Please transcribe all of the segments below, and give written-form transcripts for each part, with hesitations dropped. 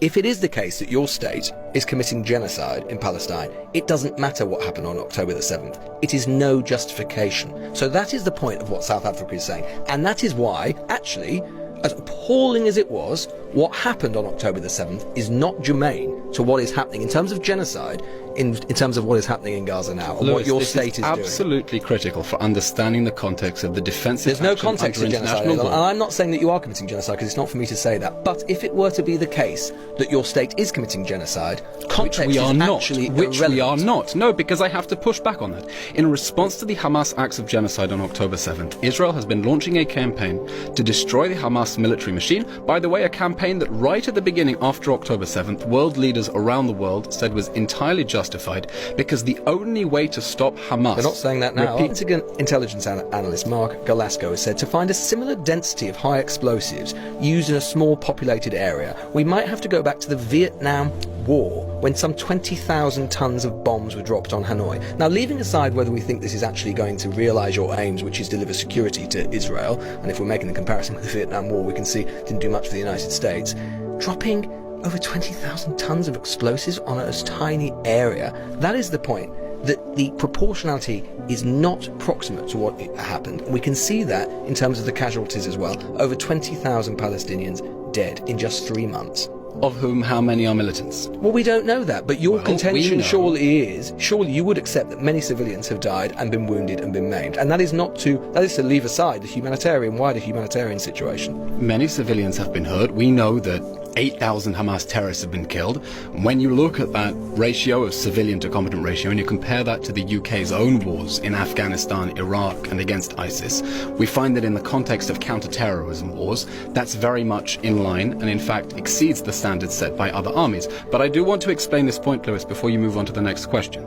If it is the case that your state is committing genocide in Palestine, it doesn't matter what happened on October the 7th. It is no justification. So that is the point of what South Africa is saying. And that is why, actually, as appalling as it was, what happened on October the 7th is not germane to what is happening in terms of genocide, in terms of what is happening in Gaza now, and Lewis, what your state is doing. Absolutely critical for understanding the context of the defensive There's no action context under to genocide, international and law. I'm not saying that you are committing genocide, because it's not for me to say that. But if it were to be the case that your state is committing genocide, context Which we are is not. actually Which we are irrelevant. not. No, because I have to push back on that. In response to the Hamas acts of genocide on October 7th, Israel has been launching a campaign to destroy the Hamas military machine. By the way, a campaign that right at the beginning after October 7th, world leaders around the world said was entirely justified, because the only way to stop Hamas... They're not saying that now. Pentagon intelligence analyst Mark Galasco has said to find a similar density of high explosives used in a small populated area, we might have to go back to the Vietnam War, when some 20,000 tons of bombs were dropped on Hanoi. Now, leaving aside whether we think this is actually going to realise your aims, which is deliver security to Israel, and if we're making the comparison with the Vietnam War, we can see it didn't do much for the United States, dropping over 20,000 tons of explosives on a tiny area, that is the point, that the proportionality is not proximate to what happened. We can see that in terms of the casualties as well. Over 20,000 Palestinians dead in just 3 months. Of whom how many are militants? Well, we don't know that, but your Well, contention we know. surely you would accept that many civilians have died and been wounded and been maimed. And that is to leave aside the wider humanitarian situation. Many civilians have been hurt. We know that 8,000 Hamas terrorists have been killed. When you look at that ratio of civilian to combatant ratio and you compare that to the UK's own wars in Afghanistan, Iraq and against ISIS, we find that in the context of counter-terrorism wars, that's very much in line and in fact exceeds the standards set by other armies. But I do want to explain this point, Lewis, before you move on to the next question.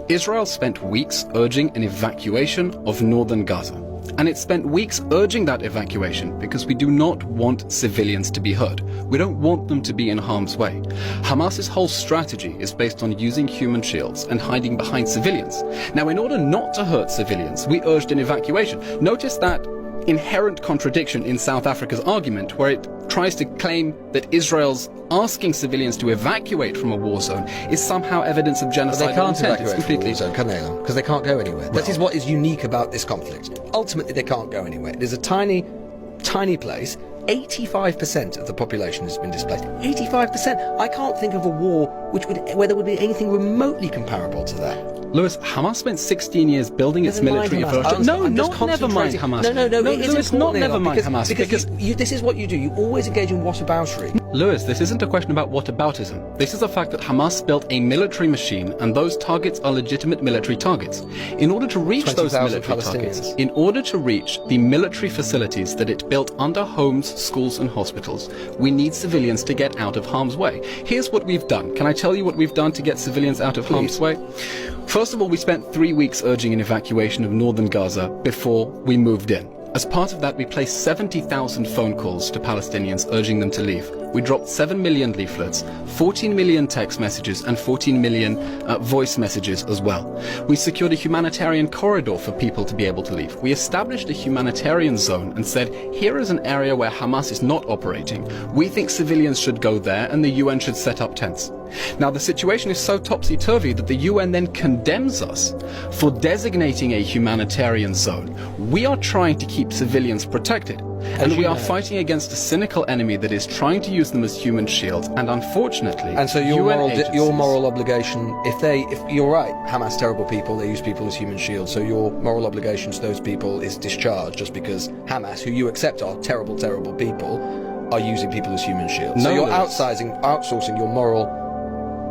Israel spent weeks urging an evacuation of northern Gaza. And it spent weeks urging that evacuation because we do not want civilians to be hurt. We don't want them to be in harm's way. Hamas's whole strategy is based on using human shields and hiding behind civilians. Now, in order not to hurt civilians, we urged an evacuation. Notice that inherent contradiction in South Africa's argument, where it tries to claim that Israel's asking civilians to evacuate from a war zone is somehow evidence of genocide. But they can't intent. evacuate from a war zone, can they, though? Because they can't go anywhere. That is what is unique about this conflict. Ultimately, they can't go anywhere. It is a tiny, tiny place. 85% of the population has been displaced. 85%. I can't think of a war where there would be anything remotely comparable to that. Lewis, Hamas spent 16 years building its Never mind military Hamas. infrastructure. No, I'm just not never mind concentrating- Hamas. No, Lewis, not never mind Hamas. Because this is what you do. You always engage in whataboutery. Lewis, this isn't a question about whataboutism. This is a fact that Hamas built a military machine, and those targets are legitimate military targets. In order to reach those 20,000 military targets, Palestinians. in order to reach the military facilities that it built under homes, schools and hospitals, we need civilians to get out of harm's way. Here's what we've done. Can I tell you what we've done to get civilians out of harm's way? First of all, we spent 3 weeks urging an evacuation of northern Gaza before we moved in. As part of that, we placed 70,000 phone calls to Palestinians urging them to leave. We dropped 7 million leaflets, 14 million text messages and 14 million voice messages as well. We secured a humanitarian corridor for people to be able to leave. We established a humanitarian zone and said, here is an area where Hamas is not operating. We think civilians should go there and the UN should set up tents. Now, the situation is so topsy-turvy that the UN then condemns us for designating a humanitarian zone. We are trying to keep civilians protected. And we are fighting against a cynical enemy that is trying to use them as human shields, and unfortunately, And so your UN moral obligation, if you're right, Hamas terrible people, they use people as human shields, so your moral obligation to those people is discharged just because Hamas, who you accept are terrible, terrible people, are using people as human shields. So you're outsourcing your moral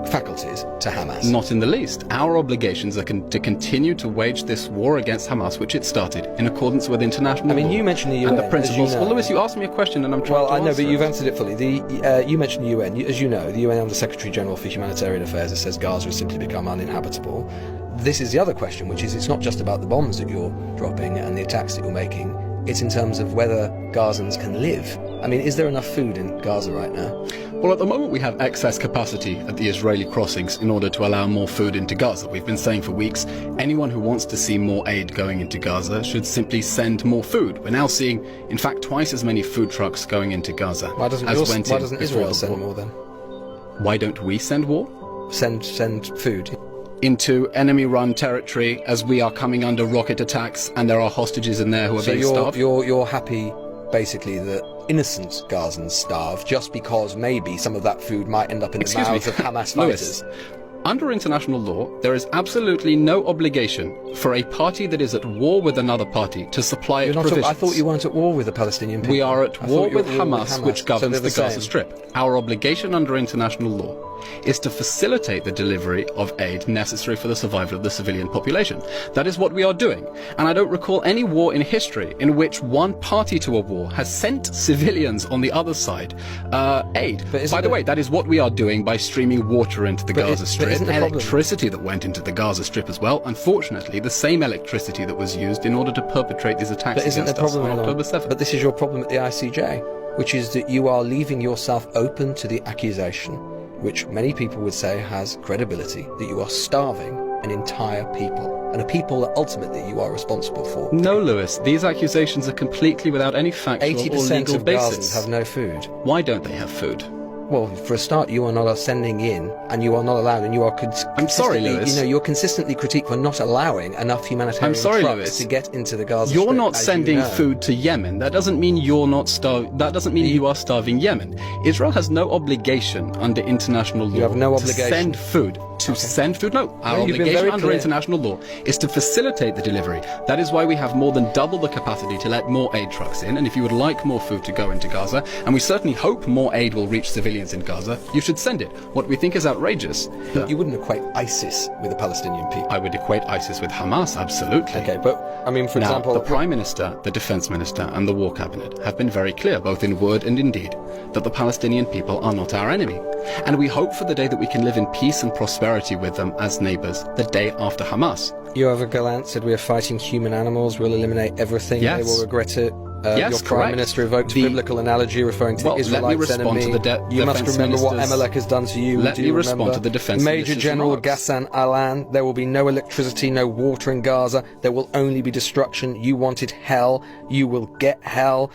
faculties to Hamas. Not in the least. Our obligations are to continue to wage this war against Hamas, which it started, in accordance with international law. I mean, you mentioned the UN, and the principles. as you know. Well, Lewis, you asked me a question, and I'm trying to Well, I know, answer but you've it. answered it fully. You mentioned the UN. As you know, the UN Under Secretary General for Humanitarian Affairs has says Gaza has simply become uninhabitable. This is the other question, which is it's not just about the bombs that you're dropping and the attacks that you're making. it's in terms of whether Gazans can live. I mean, is there enough food in Gaza right now? Well, at the moment we have excess capacity at the Israeli crossings in order to allow more food into Gaza. We've been saying for weeks, anyone who wants to see more aid going into Gaza should simply send more food. We're now seeing, in fact, twice as many food trucks going into Gaza. Why doesn't Israel send more then? Why don't we send war? Send food into enemy-run territory as we are coming under rocket attacks and there are hostages in there who are being starved? You're happy, basically, that innocent Gazans starve just because maybe some of that food might end up in the mouths of Hamas fighters? Lewis, under international law, there is absolutely no obligation for a party that is at war with another party to supply it provisions. I thought you weren't at war with the Palestinian people. We are at war with Hamas, which governs the Gaza Strip. Our obligation under international law is to facilitate the delivery of aid necessary for the survival of the civilian population. That is what we are doing. And I don't recall any war in history in which one party to a war has sent civilians on the other side aid. By the way, that is what we are doing by streaming water into the Gaza Strip. Electricity that went into the Gaza Strip as well. Unfortunately, the same electricity that was used in order to perpetrate these attacks against us on October 7th. But this is your problem at the ICJ, which is that you are leaving yourself open to the accusation, which many people would say has credibility, that you are starving an entire people, and a people that ultimately you are responsible for. No, Lewis, these accusations are completely without any factual or legal 80% of basis. Gazans have no food. Why don't they have food? Well, for a start, you are not sending in, and you are not allowed, and you are I'm sorry, Lewis. You're consistently critiqued for not allowing enough humanitarian trucks Lewis. to get into the Gaza You're Strip, not sending food to Yemen. That doesn't mean you're not That doesn't mean you are starving Yemen. Israel has no obligation under international law. You have no obligation to send food. Send food? No. Our obligation under international law is to facilitate the delivery. That is why we have more than double the capacity to let more aid trucks in. And if you would like more food to go into Gaza, and we certainly hope more aid will reach civilians in Gaza, you should send it. What we think is outrageous. You wouldn't equate ISIS with the Palestinian people. I would equate ISIS with Hamas, absolutely. Okay, but I mean, for example, the Prime Minister, the Defence Minister and the War Cabinet have been very clear, both in word and in deed, that the Palestinian people are not our enemy. And we hope for the day that we can live in peace and prosperity with them as neighbours, the day after Hamas. Yoav Gallant said we are fighting human animals, we'll eliminate everything, yes. They will regret it. Yes, your Prime Minister evoked a biblical analogy referring to the Israelites' enemy. You must remember what Amalek has done to you. Let me respond to the Defence Major General Ghassan Alan, there will be no electricity, no water in Gaza. There will only be destruction. You wanted hell. You will get hell.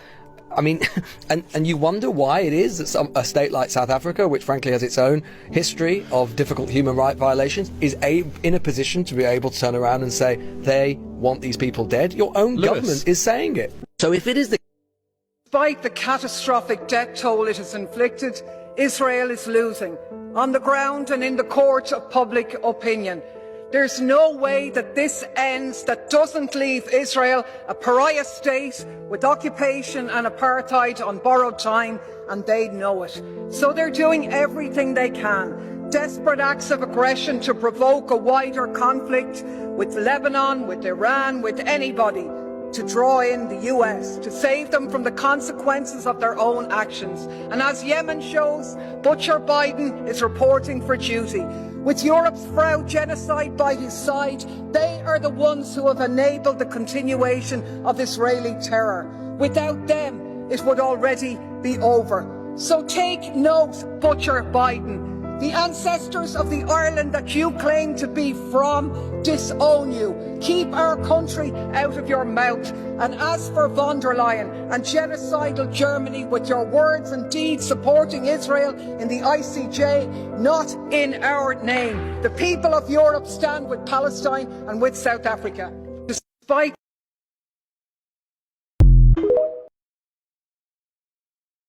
I mean, and you wonder why it is that a state like South Africa, which frankly has its own history of difficult human rights violations, is in a position to be able to turn around and say they want these people dead. Your own government is saying it. So if it is Despite the catastrophic death toll it has inflicted, Israel is losing, on the ground and in the court of public opinion. There's no way that this ends that doesn't leave Israel a pariah state with occupation and apartheid on borrowed time, and they know it. So they're doing everything they can. Desperate acts of aggression to provoke a wider conflict with Lebanon, with Iran, with anybody, to draw in the US, to save them from the consequences of their own actions. And as Yemen shows, Butcher Biden is reporting for duty. With Europe's Frau genocide by his side, they are the ones who have enabled the continuation of Israeli terror. Without them, it would already be over. So take note, Butcher Biden. The ancestors of the Ireland that you claim to be from disown you. Keep our country out of your mouth. And as for von der Leyen and genocidal Germany, with your words and deeds supporting Israel in the ICJ, not in our name. The people of Europe stand with Palestine and with South Africa. Despite